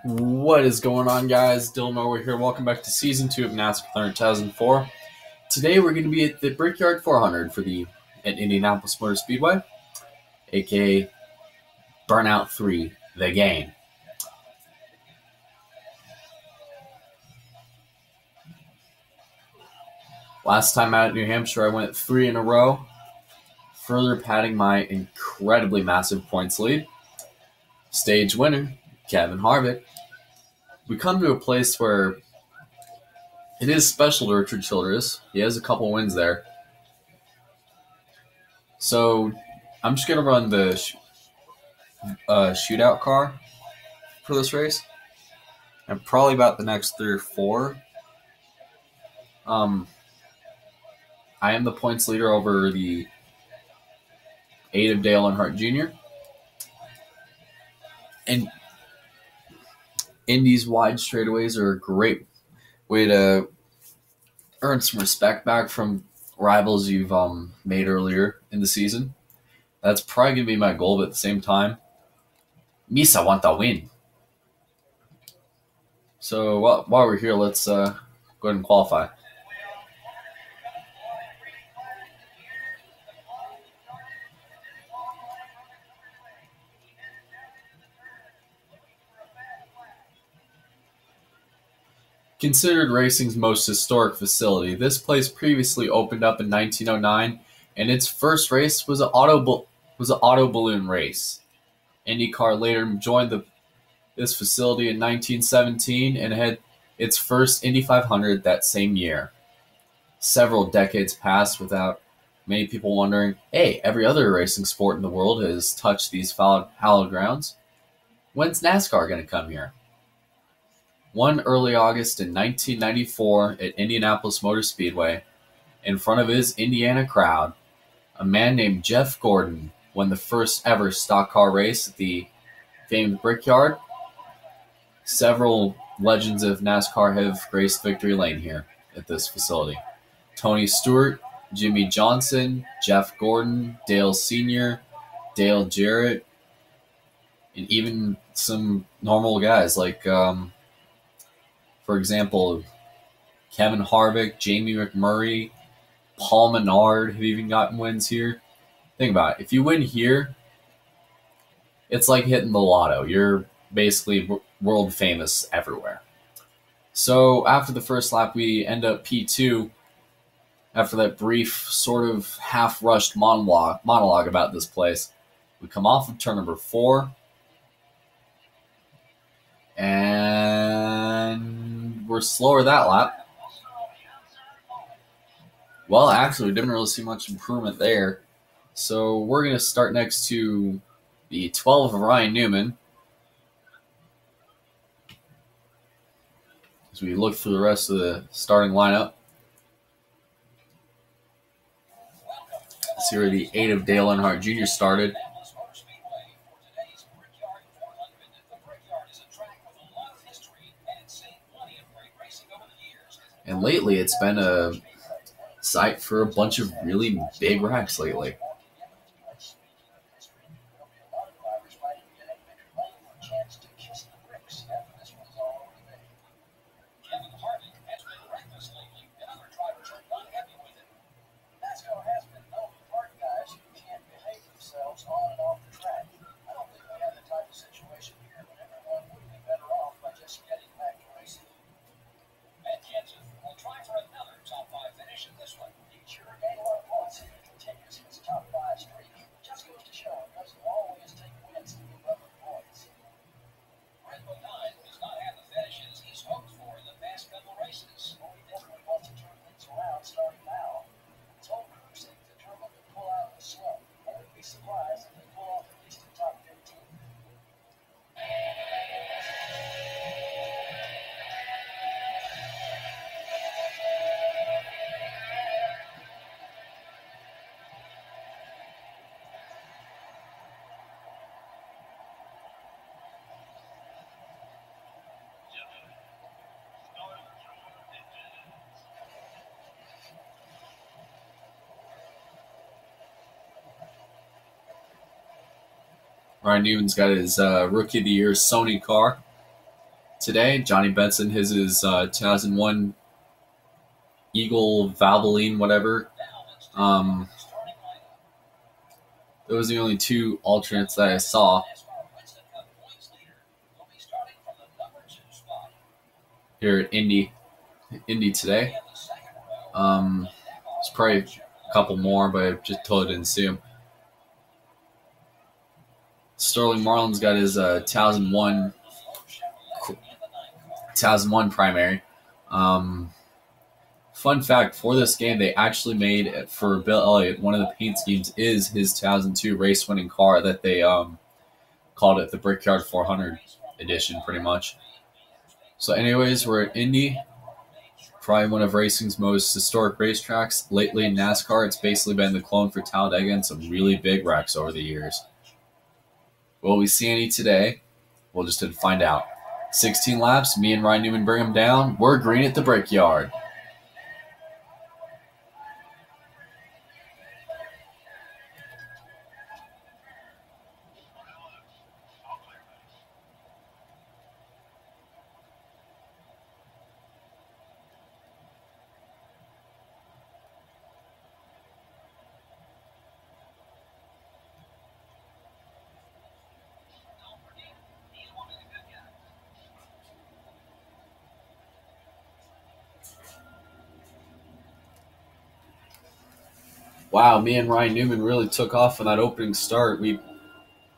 What is going on, guys? Dylan over here. Welcome back to Season 2 of NASCAR 2004. Today we're going to be at the Brickyard 400 at Indianapolis Motor Speedway, aka Burnout 3, the game. Last time out at New Hampshire, I went 3 in a row, further padding my incredibly massive points lead. Stage winner, Kevin Harvick. We come to a place where it is special to Richard Childress. He has a couple wins there. So I'm just going to run the shootout car for this race. And probably about the next 3 or 4. I am the points leader over the 8 of Dale Earnhardt Jr. And Indy's wide straightaways are a great way to earn some respect back from rivals you've made earlier in the season. That's probably going to be my goal, but at the same time, Misa want to win. So while we're here, let's go ahead and qualify. Considered racing's most historic facility, this place previously opened up in 1909, and its first race was an auto balloon race. IndyCar later joined this facility in 1917 and had its first Indy 500 that same year. Several decades passed without many people wondering, hey, every other racing sport in the world has touched these hallowed grounds. When's NASCAR going to come here? One early August in 1994 at Indianapolis Motor Speedway, in front of his Indiana crowd, a man named Jeff Gordon won the first ever stock car race at the famed Brickyard. Several legends of NASCAR have graced victory lane here at this facility. Tony Stewart, Jimmy Johnson, Jeff Gordon, Dale Sr., Dale Jarrett, and even some normal guys like for example, Kevin Harvick, Jamie McMurray, Paul Menard have even gotten wins here. Think about it. If you win here, it's like hitting the lotto. You're basically world famous everywhere. So after the first lap, we end up P2 after that brief, sort of half-rushed monologue about this place. We come off of turn number 4. And we're slower that lap. Well, actually, we didn't really see much improvement there. So we're going to start next to the 12 of Ryan Newman. As we look through the rest of the starting lineup. Let's see where the 8 of Dale Earnhardt Jr. started. And lately, it's been a site for a bunch of really big wrecks lately. Ryan Newman's got his Rookie of the Year Sony car. today. Johnny Benson, his is 2001 Eagle Valvoline, whatever. Those are the only two alternates that I saw here at Indy today. There's probably a couple more, but I just totally didn't see them. Sterling Marlin's got his 2001 primary. Fun fact, for this game, they actually made, for Bill Elliott, one of the paint schemes is his 2002 race-winning car that they called it the Brickyard 400 edition, pretty much. So anyways, we're at Indy, probably one of racing's most historic racetracks. Lately in NASCAR, it's basically been the clone for Talladega and some really big wrecks over the years. Will we see any today? We'll just have to find out. 16 laps, me and Ryan Newman bring them down. We're green at the Brickyard. Wow, me and Ryan Newman really took off on that opening start.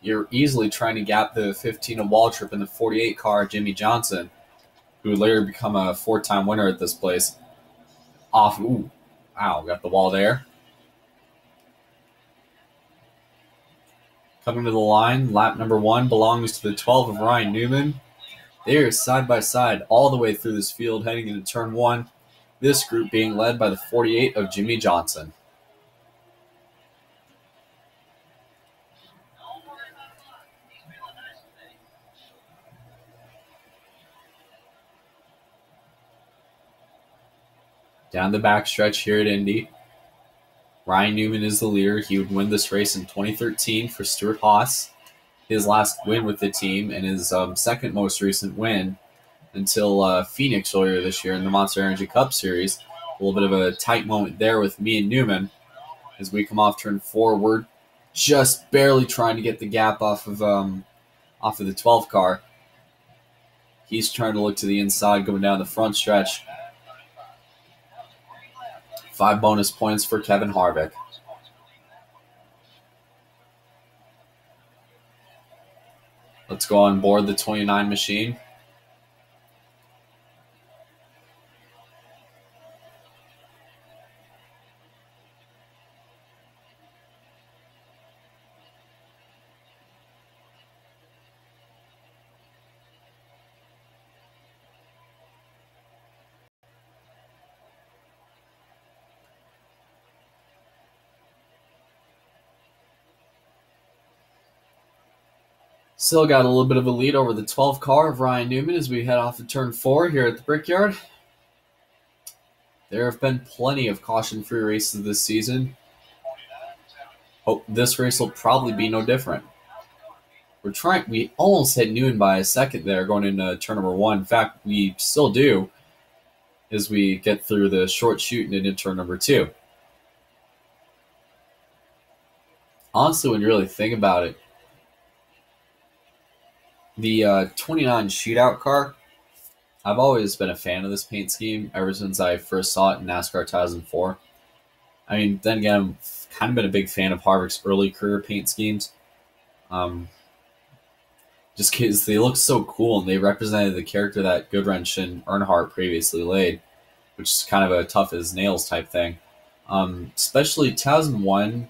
You're easily trying to gap the 15 of Waltrip in the 48 car, Jimmy Johnson, who would later become a 4-time winner at this place. Wow, got the wall there. Coming to the line, lap number 1 belongs to the 12 of Ryan Newman. They are side by side all the way through this field heading into turn 1, this group being led by the 48 of Jimmy Johnson. Down the backstretch here at Indy, Ryan Newman is the leader. He would win this race in 2013 for Stuart Haas, his last win with the team and his second most recent win until Phoenix earlier this year in the Monster Energy Cup Series. A little bit of a tight moment there with me and Newman as we come off turn 4. We're just barely trying to get the gap off of the 12 car. He's trying to look to the inside going down the front stretch. 5 bonus points for Kevin Harvick. Let's go on board the 29 machine. Still got a little bit of a lead over the 12 car of Ryan Newman as we head off to turn 4 here at the Brickyard. There have been plenty of caution-free races this season. This race will probably be no different. We almost hit Newman by a second there going into turn number 1. In fact, we still do as we get through the short chute and into turn number 2. Honestly, when you really think about it, the 29 shootout car, I've always been a fan of this paint scheme ever since I first saw it in NASCAR 2004. I mean, then again, I've kind of been a big fan of Harvick's early career paint schemes. Just because they look so cool and they represented the character that Goodwrench and Earnhardt previously laid, which is kind of a tough as nails type thing. Especially 2001.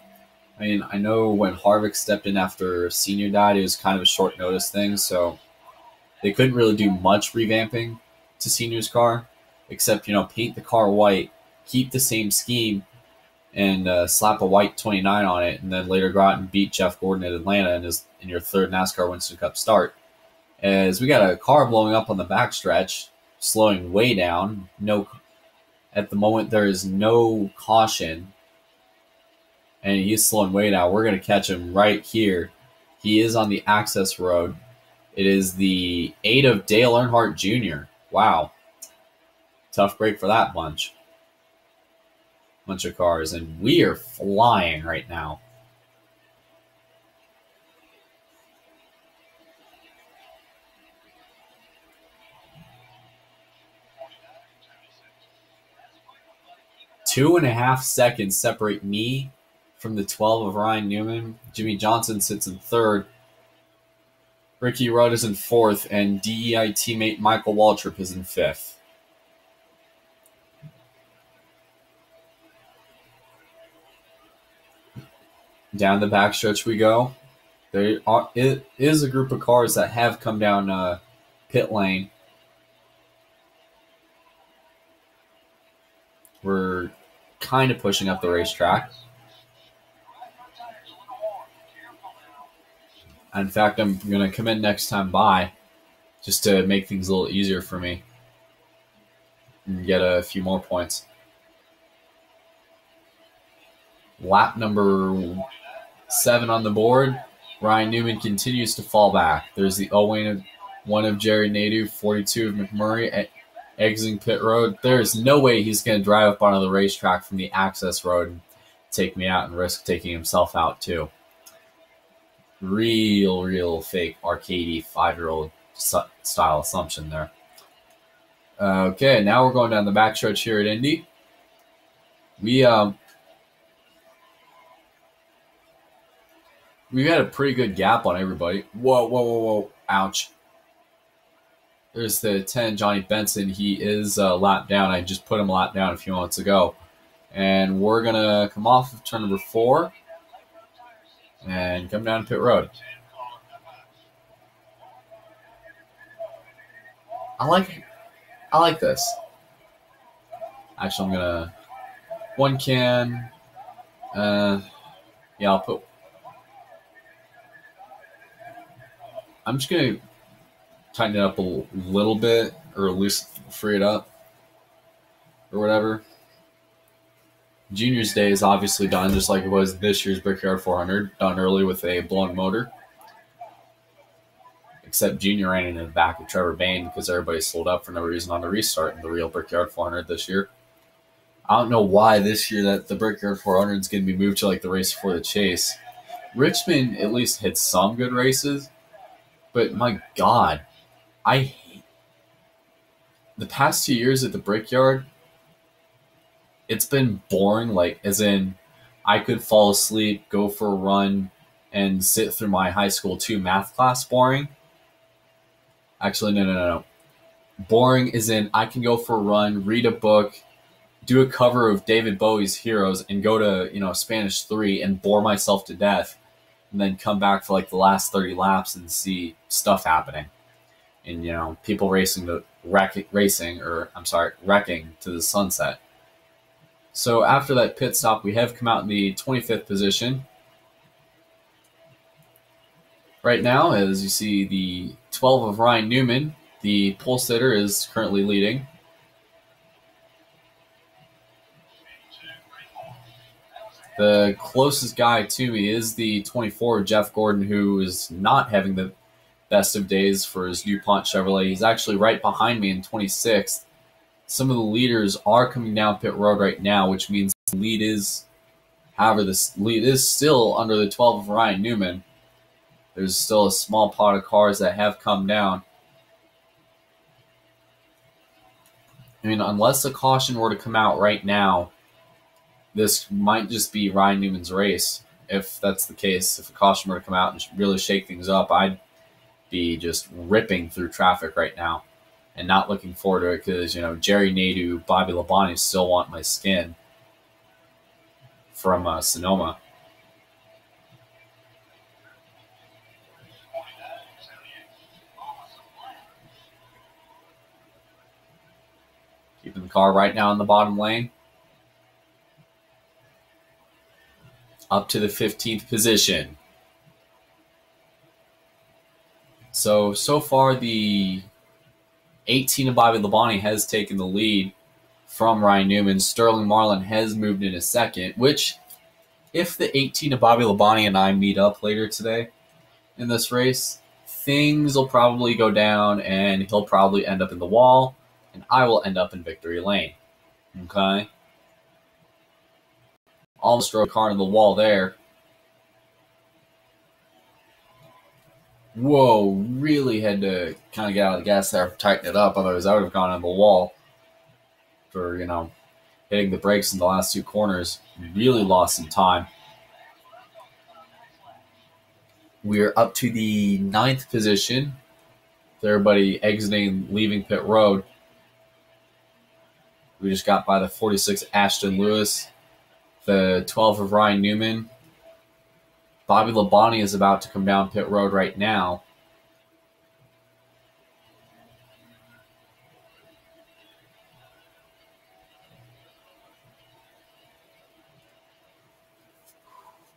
I mean, I know when Harvick stepped in after Senior died, it was kind of a short notice thing, so they couldn't really do much revamping to Senior's car, except, paint the car white, keep the same scheme, and slap a white 29 on it, and then later go out and beat Jeff Gordon at Atlanta in your third NASCAR Winston Cup start. As we got a car blowing up on the backstretch, slowing way down. At the moment, there is no caution. And he's slowing way down. We're going to catch him right here. He is on the access road. It is the 8 of Dale Earnhardt Jr. Wow. Tough break for that bunch of cars. And we are flying right now. Two and a half seconds separate me from the 12 of Ryan Newman. Jimmy Johnson sits in third. Ricky Rudd is in fourth, and DEI teammate Michael Waltrip is in fifth. Down the backstretch we go. It is a group of cars that have come down pit lane. We're kind of pushing up the racetrack. In fact, I'm going to come in next time by just to make things a little easier for me and get a few more points. Lap number 7 on the board. Ryan Newman continues to fall back. There's the 0-1 of Jerry Nadeau, 42 of McMurray exiting pit road. There's no way he's going to drive up onto the racetrack from the access road and take me out and risk taking himself out too. Real fake arcadey 5-year-old style assumption there. Okay, now we're going down the backstretch here at Indy. We've had a pretty good gap on everybody. Whoa. Ouch. There's the 10, Johnny Benson. He is lap down. I just put him lap down a few moments ago. And we're going to come off of turn number 4 and come down pit road. I like this. Actually, I'm going to... One can... yeah, I'll put... I'm just going to tighten it up a little bit, or at least free it up, or whatever. Junior's day is obviously done, just like it was this year's Brickyard 400, done early with a blown motor. Except Junior ran into the back of Trevor Bain because everybody slowed up for no reason on the restart in the real Brickyard 400 this year. I don't know why this year that the Brickyard 400 is going to be moved to like the race before the chase. Richmond at least had some good races. But my God, I hate the past 2 years at the Brickyard. It's been boring, like as in I could fall asleep, go for a run, and sit through my high school 2 math class boring. Actually, no. Boring is in I can go for a run, read a book, do a cover of David Bowie's Heroes, and go to Spanish 3 and bore myself to death. And then come back for like the last 30 laps and see stuff happening. And, people wrecking to the sunset. So after that pit stop, we have come out in the 25th position. Right now, as you see, the 12 of Ryan Newman, the pole sitter, is currently leading. The closest guy to me is the 24, Jeff Gordon, who is not having the best of days for his DuPont Chevrolet. He's actually right behind me in 26th. Some of the leaders are coming down pit road right now, which means the lead is, however, this lead is still under the 12 of Ryan Newman. There's still a small pot of cars that have come down. I mean, unless a caution were to come out right now, this might just be Ryan Newman's race. If that's the case, if a caution were to come out and really shake things up, I'd be just ripping through traffic right now and not looking forward to it because, Jerry Nadeau, Bobby Labonte still want my skin from Sonoma. Keeping the car right now in the bottom lane. Up to the 15th position. So far the 18 of Bobby Labonte has taken the lead from Ryan Newman. Sterling Marlin has moved in a second, which if the 18 of Bobby Labonte and I meet up later today in this race, things will probably go down, and he'll probably end up in the wall, and I will end up in victory lane. Okay? Almost drove a car into the wall there. Whoa, really had to kind of get out of the gas there, tighten it up, otherwise I would have gone into the wall for, hitting the brakes in the last two corners. Really lost some time. We're up to the 9th position. With everybody exiting, leaving pit road. We just got by the 46 Ashton Lewis, the 12 of Ryan Newman. Bobby Labonte is about to come down pit road right now.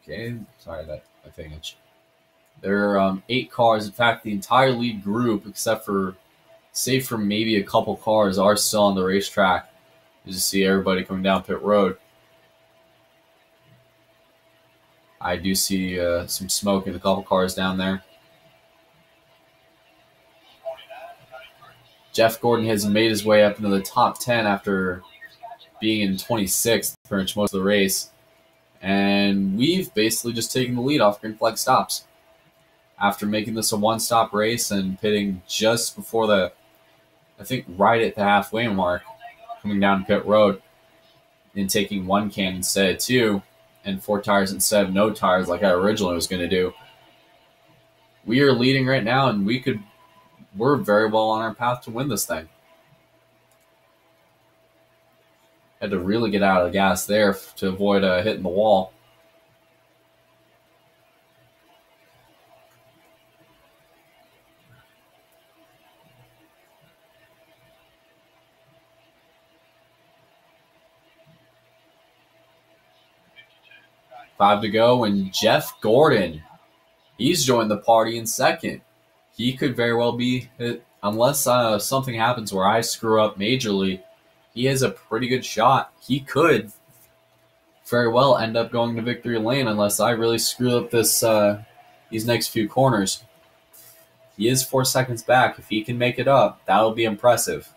Okay, sorry that I think it's. There are 8 cars. In fact, the entire lead group, except for, save for maybe a couple cars, are still on the racetrack. You just see everybody coming down pit road. I do see some smoke in a couple cars down there. Jeff Gordon has made his way up into the top 10 after being in 26th pretty much most of the race. And we've basically just taken the lead off green flag stops. After making this a one-stop race and pitting just before I think right at the halfway mark, coming down pit road, and taking 1 can instead of 2, and 4 tires instead of no tires like I originally was going to do. We are leading right now, and we're very well on our path to win this thing. Had to really get out of the gas there to avoid hitting the wall. Five to go, and Jeff Gordon, he's joined the party in second. He could very well be, unless something happens where I screw up majorly, he has a pretty good shot. He could very well end up going to victory lane unless I really screw up these next few corners. He is 4 seconds back. If he can make it up, that'll be impressive.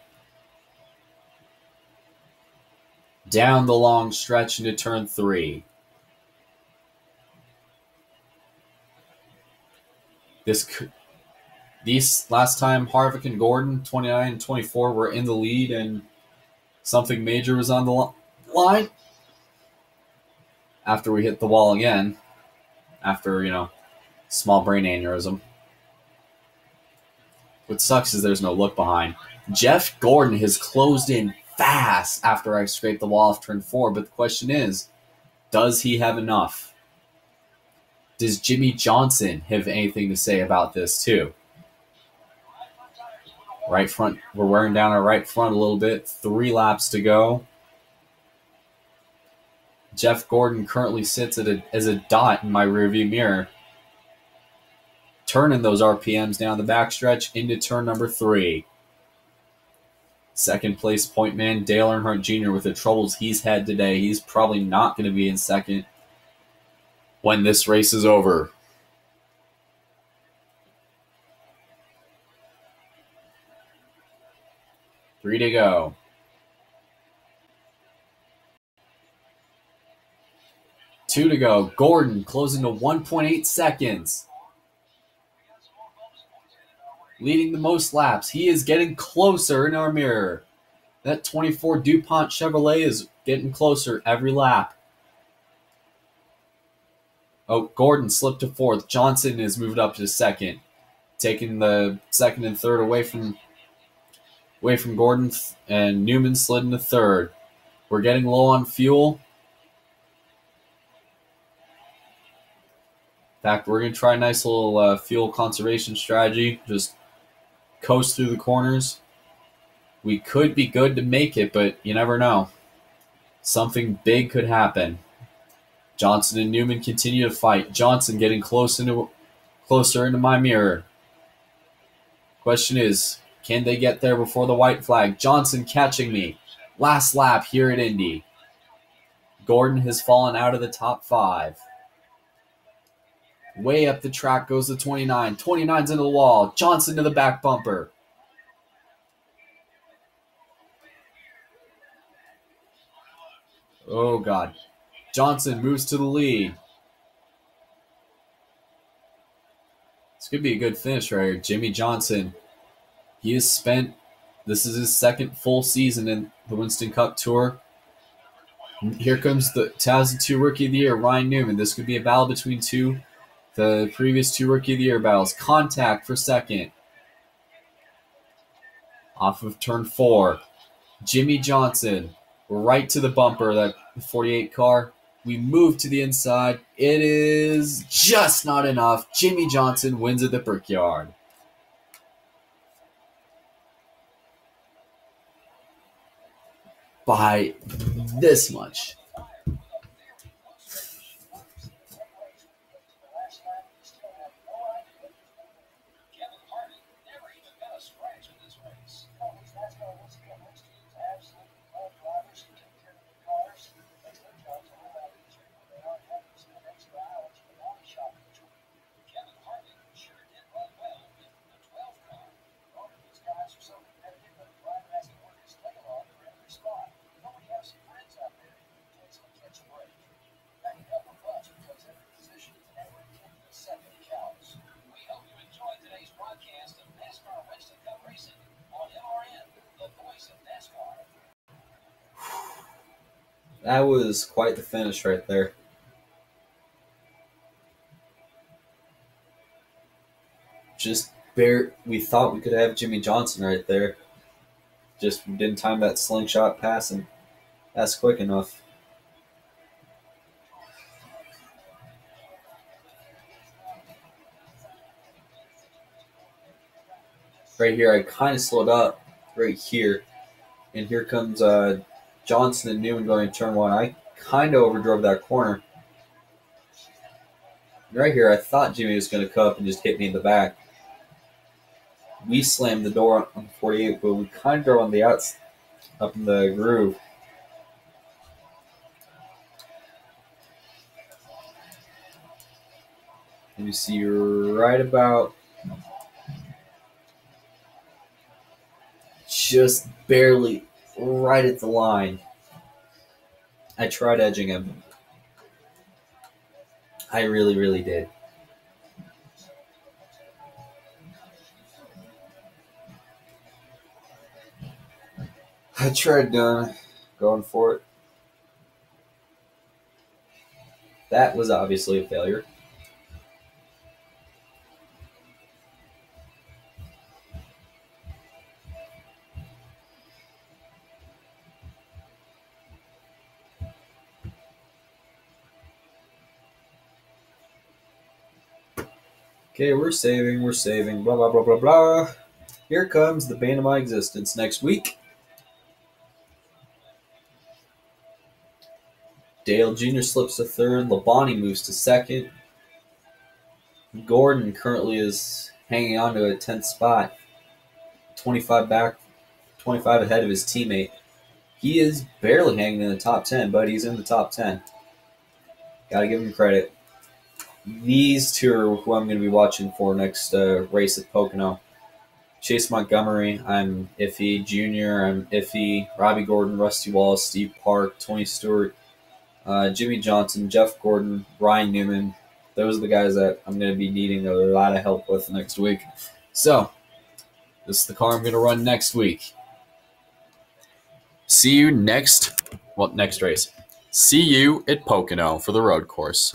Down the long stretch into turn 3. These last time Harvick and Gordon, 29 and 24, were in the lead and something major was on the line. After we hit the wall again, after, small brain aneurysm. What sucks is there's no look behind. Jeff Gordon has closed in fast after I scraped the wall off turn 4, but the question is, does he have enough? Does Jimmy Johnson have anything to say about this too? Right front, we're wearing down our right front a little bit. 3 laps to go. Jeff Gordon currently sits as a dot in my rearview mirror. Turning those RPMs down the backstretch into turn number 3. Second place point man Dale Earnhardt Jr. with the troubles he's had today. He's probably not going to be in second when this race is over. Three to go. Two to go. Gordon closing to 1.8 seconds. Leading the most laps. He is getting closer in our mirror. That 24 DuPont Chevrolet is getting closer every lap. Oh, Gordon slipped to 4th. Johnson has moved up to 2nd. Taking the 2nd and 3rd away from Gordon, and Newman slid into 3rd. We're getting low on fuel. In fact, we're going to try a nice little fuel conservation strategy. Just coast through the corners. We could be good to make it, but you never know. Something big could happen. Johnson and Newman continue to fight. Johnson getting closer into my mirror. Question is, can they get there before the white flag? Johnson catching me. Last lap here at Indy. Gordon has fallen out of the top 5. Way up the track goes the 29. 29's into the wall. Johnson to the back bumper. Oh, God. Johnson moves to the lead. This could be a good finish right here. Jimmy Johnson. He has spent, this is his second full season in the Winston Cup Tour. Here comes the 2002 Rookie of the Year, Ryan Newman. This could be a battle between the previous two Rookie of the Year battles. Contact for second. Off of turn 4. Jimmy Johnson. Right to the bumper, that 48 car. We move to the inside. It is just not enough. Jimmy Johnson wins at the Brickyard. By this much. That was quite the finish right there. We thought we could have Jimmy Johnson right there. Just didn't time that slingshot pass, and that's quick enough. Right here, I kind of slowed up right here. And here comes Johnson and Newman going to turn 1. I kind of overdrove that corner. Right here, I thought Jimmy was going to come up and just hit me in the back. We slammed the door on 48, but we kind of drove on the outs up in the groove. And you see right about just barely right at the line. I tried edging him. I really, really did. I tried going for it. That was obviously a failure. Okay, we're saving, blah, blah, blah, blah, blah. Here comes the bane of my existence next week. Dale Jr. slips to third. Labonte moves to second. Gordon currently is hanging on to a 10th spot. 25 back, 25 ahead of his teammate. He is barely hanging in the top 10, but he's in the top 10. Gotta give him credit. These two are who I'm going to be watching for next race at Pocono. Chase Montgomery, I'm iffy. Junior, I'm iffy. Robbie Gordon, Rusty Wallace, Steve Park, Tony Stewart, Jimmy Johnson, Jeff Gordon, Ryan Newman. Those are the guys that I'm going to be needing a lot of help with next week. So, this is the car I'm going to run next week. See you next race. See you at Pocono for the road course.